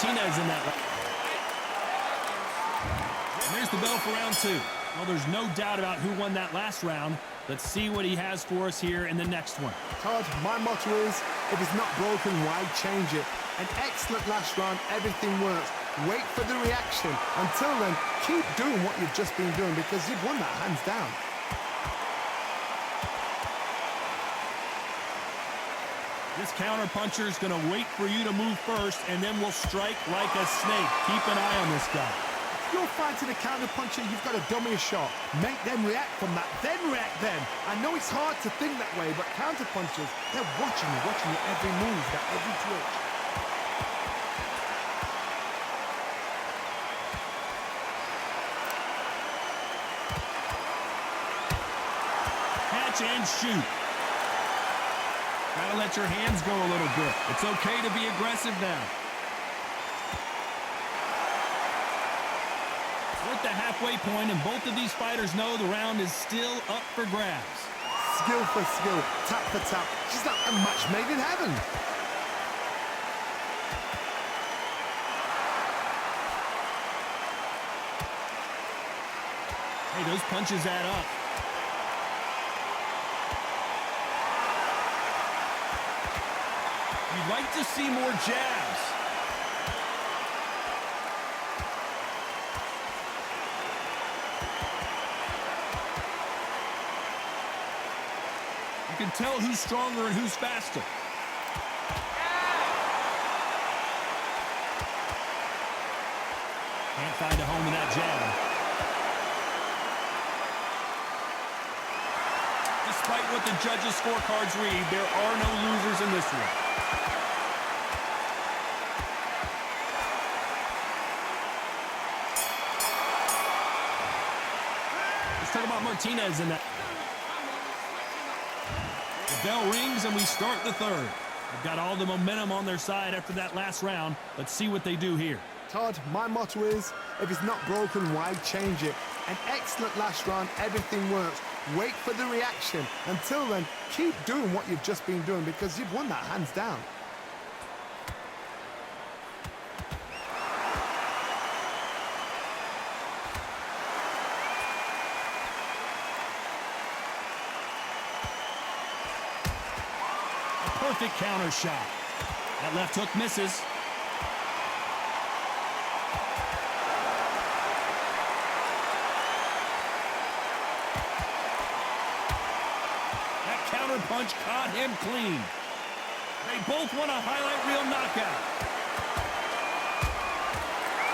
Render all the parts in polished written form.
Martinez in that. And there's the bell for round 2. Well, there's no doubt about who won that last round. Let's see what he has for us here in the next one. Todd, my motto is, if it's not broken, why change it? An excellent last round, everything works. Wait for the reaction. Until then, keep doing what you've just been doing because you've won that hands down. This counter puncher is going to wait for you to move first, and then will strike like a snake. Keep an eye on this guy. You're fighting a counter puncher, you've got to dummy a shot. Make them react from that, then react then. I know it's hard to think that way, but counter punchers, they're watching you every move, that every twitch. Catch and shoot. Gotta let your hands go a little bit. It's okay to be aggressive now. We're at the halfway point, and both of these fighters know the round is still up for grabs. Skill for skill, tap for tap. She's like a match made in heaven. Hey, those punches add up. You'd like to see more jabs. You can tell who's stronger and who's faster. Can't find a home in that jab. Despite what the judges' scorecards read, there are no losers in this one. Let's talk about Martinez in that. The bell rings and we start the third. They've got all the momentum on their side after that last round. Let's see what they do here. Todd, my motto is, if it's not broken, why change it? An excellent last round, everything works. Wait for the reaction. Until then, keep doing what you've just been doing because you've won that hands down. A perfect counter shot. That left hook misses. Counter punch caught him clean. They both want a highlight reel knockout.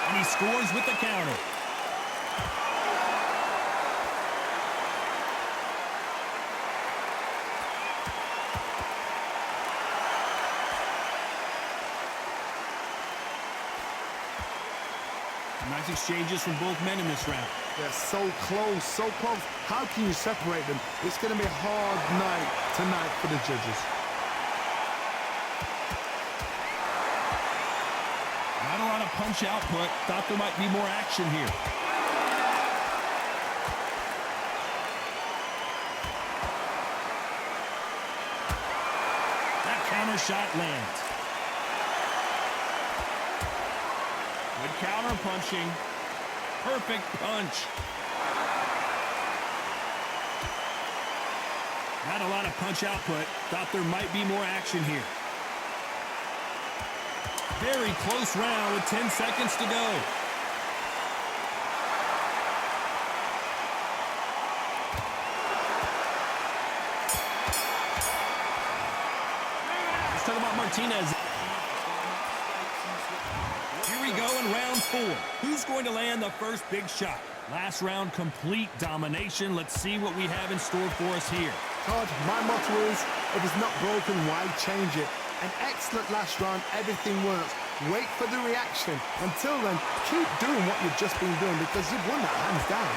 And he scores with the counter. Nice exchanges from both men in this round. They're so close, so close. How can you separate them? It's going to be a hard night tonight for the judges. Not a lot of punch output. Thought there might be more action here. That counter shot lands. Good counter punching. Perfect punch. Not a lot of punch output. Thought there might be more action here. Very close round with 10 seconds to go. Let's talk about Martinez. Here we go in round 4. Who's going to land the first big shot? Last round, complete domination. Let's see what we have in store for us here. Todd, my motto is, if it's not broken, why change it? An excellent last round, everything works. Wait for the reaction. Until then, keep doing what you've just been doing because you've won that hands down.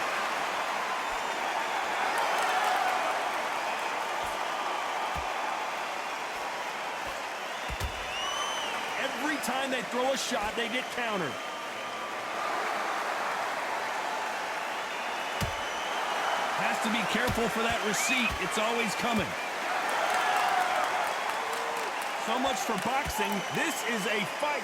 Every time they throw a shot, they get countered. Has to be careful for that receipt. It's always coming. So much for boxing. This is a fight.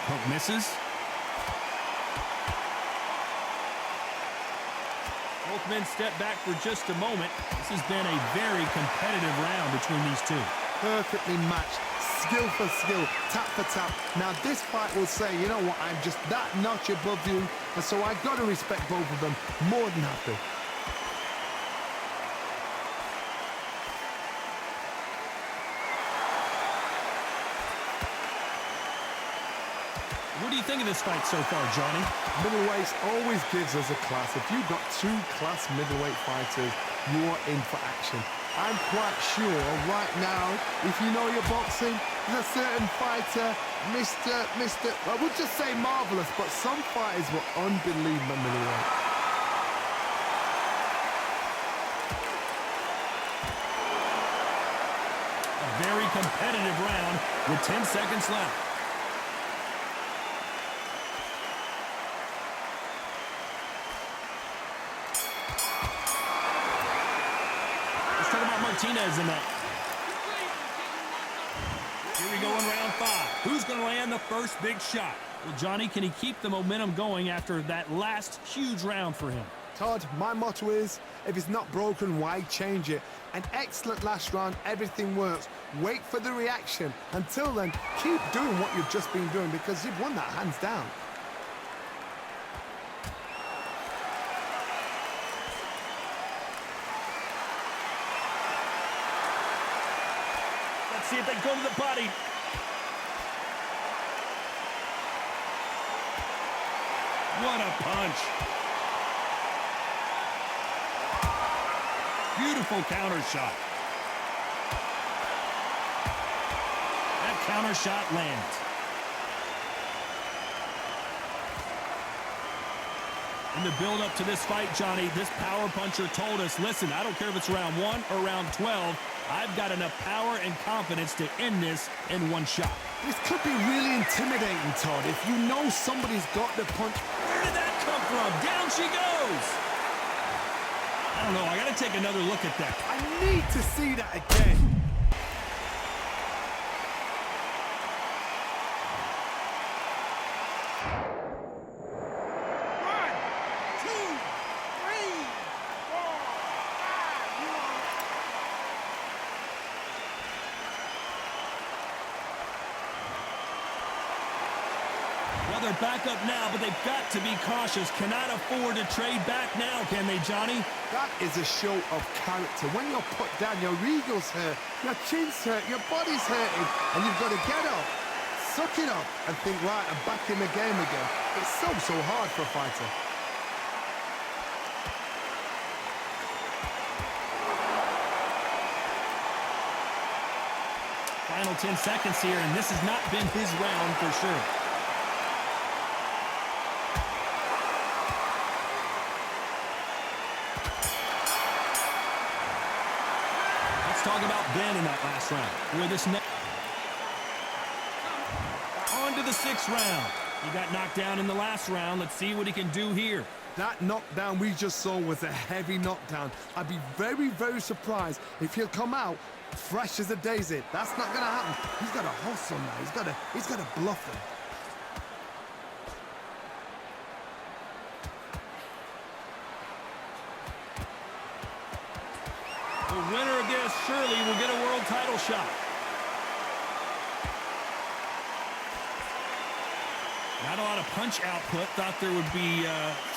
Hook misses. Both men step back for just a moment. This has been a very competitive round between these two. Perfectly matched, skill for skill, tap for tap. Now this fight will say, you know what, I'm just that notch above you, and so I've got to respect both of them more than happy. What do you think of this fight so far, Johnny? Middleweights always gives us a class. If you've got two class middleweight fighters, you are in for action. I'm quite sure right now, if you know your boxing, there's a certain fighter, I would just say marvelous, but some fighters were unbelievable middleweight. A very competitive round with 10 seconds left. Martinez in that. Here we go in round 5. Who's going to land the first big shot? Well, Johnny, can he keep the momentum going after that last huge round for him? Todd, my motto is, if it's not broken, why change it? An excellent last round, everything works. Wait for the reaction. Until then, keep doing what you've just been doing because you've won that hands down. See if they go to the body. What a punch. Beautiful counter shot. That counter shot lands. In the build-up to this fight, Johnny, this power puncher told us, listen, I don't care if it's round 1 or round 12, I've got enough power and confidence to end this in one shot. This could be really intimidating, Todd, if you know somebody's got the punch. Where did that come from? Down she goes! I don't know, I gotta take another look at that. I need to see that again. They're back up now, but they've got to be cautious. Cannot afford to trade back now, can they, Johnny? That is a show of character. When you're put down, your ego's hurt, your chin's hurt, your body's hurting, and you've got to get up, suck it up, and think, right, I'm back in the game again. It's so hard for a fighter. Final 10 seconds here, and this has not been his round for sure. Talk about Ben in that last round. Where this on to the 6th round. He got knocked down in the last round. Let's see what he can do here. That knockdown we just saw was a heavy knockdown. I'd be very surprised if he'll come out fresh as a daisy. That's not going to happen. He's got to hustle now. He's got to bluff him. The winner of this surely will get a world title shot. Not a lot of punch output. Thought there would be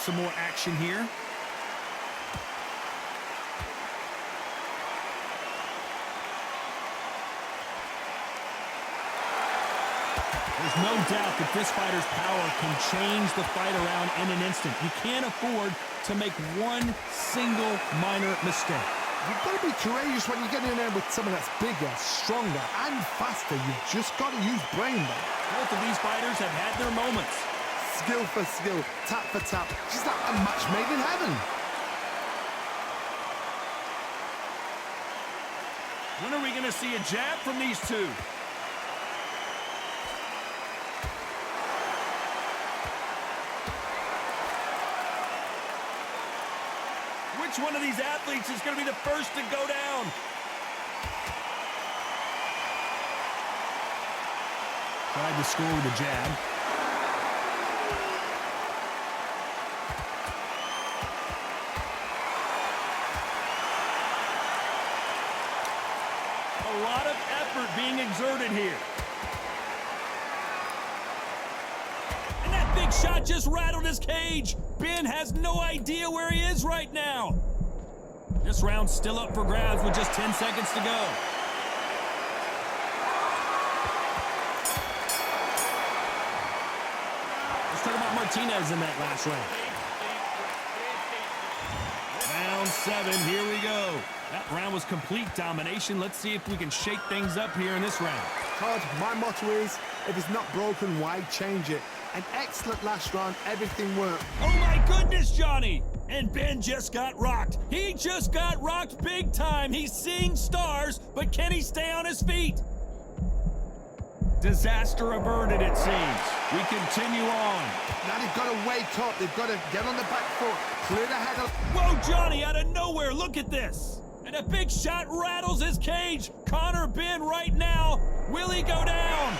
some more action here. There's no doubt that this fighter's power can change the fight around in an instant. You can't afford to make one single minor mistake. You've got to be courageous when you get in there with someone that's bigger, stronger, and faster. You've just got to use brain there. Both of these fighters have had their moments. Skill for skill, tap for tap. Just like a match made in heaven. When are we going to see a jab from these two? Which one of these athletes is going to be the first to go down? Tried to score with a jab. effort being exerted here. And that big shot just rattled his cage. Ben has no idea where he is right now. This round's still up for grabs with just 10 seconds to go. Let's talk about Martinez in that last round. Round 7, here we go. That round was complete domination. Let's see if we can shake things up here in this round. Todd, my motto is, if it's not broken, why change it? An excellent last round, everything worked. Oh my goodness, Johnny! And Ben just got rocked. He just got rocked big time. He's seeing stars, but can he stay on his feet? Disaster averted, it seems. We continue on. Now they've got to wake up. They've got to get on the back foot, clear the head up. Whoa, Johnny, out of nowhere, look at this. And a big shot rattles his cage. Connor Ben right now. Will he go down?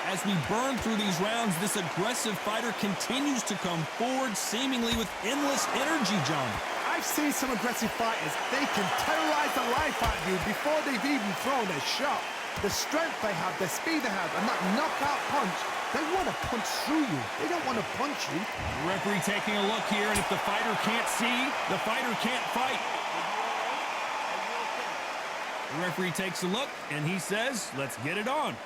As we burn through these rounds, this aggressive fighter continues to come forward, seemingly with endless energy, John. I've seen some aggressive fighters. They can terrorize the life out of you before they've even thrown a shot. The strength they have, the speed they have, and that knockout punch, they want to punch through you. They don't want to punch you. The referee taking a look here, and if the fighter can't see, the fighter can't fight. The referee takes a look, and he says, let's get it on.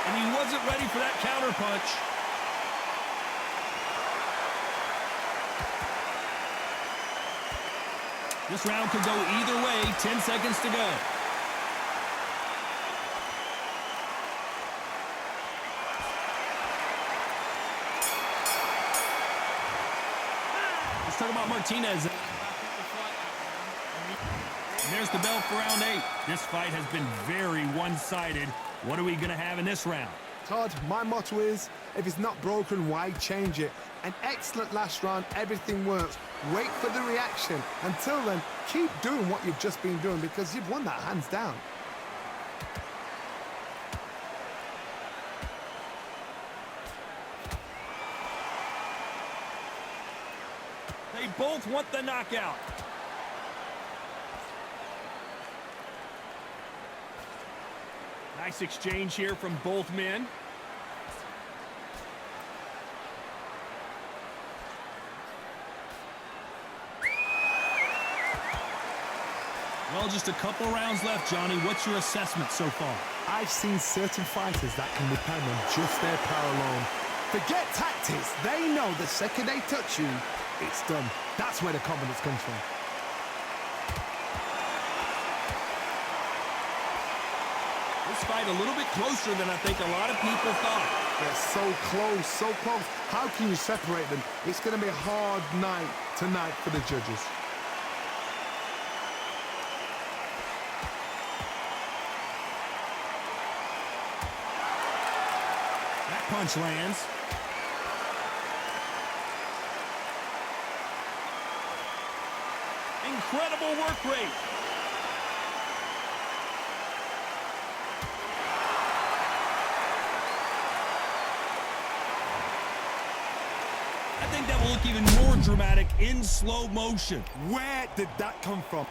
And he wasn't ready for that counter punch. This round could go either way. 10 seconds to go. Let's talk about Martinez. And there's the bell for round 8. This fight has been very one-sided. What are we going to have in this round? Todd, my motto is, if it's not broken, why change it? An excellent last round, everything works. Wait for the reaction. Until then, keep doing what you've just been doing because you've won that hands down. They both want the knockout. Nice exchange here from both men. Well, just a couple rounds left, Johnny. What's your assessment so far? I've seen certain fighters that can depend on just their power alone. Forget tactics. They know the second they touch you, it's done. That's where the confidence comes from. This fight a little bit closer than I think a lot of people thought. They're so close, so close. How can you separate them? It's going to be a hard night tonight for the judges. That punch lands. Incredible work rate. I think that will look even more dramatic in slow motion. Where did that come from?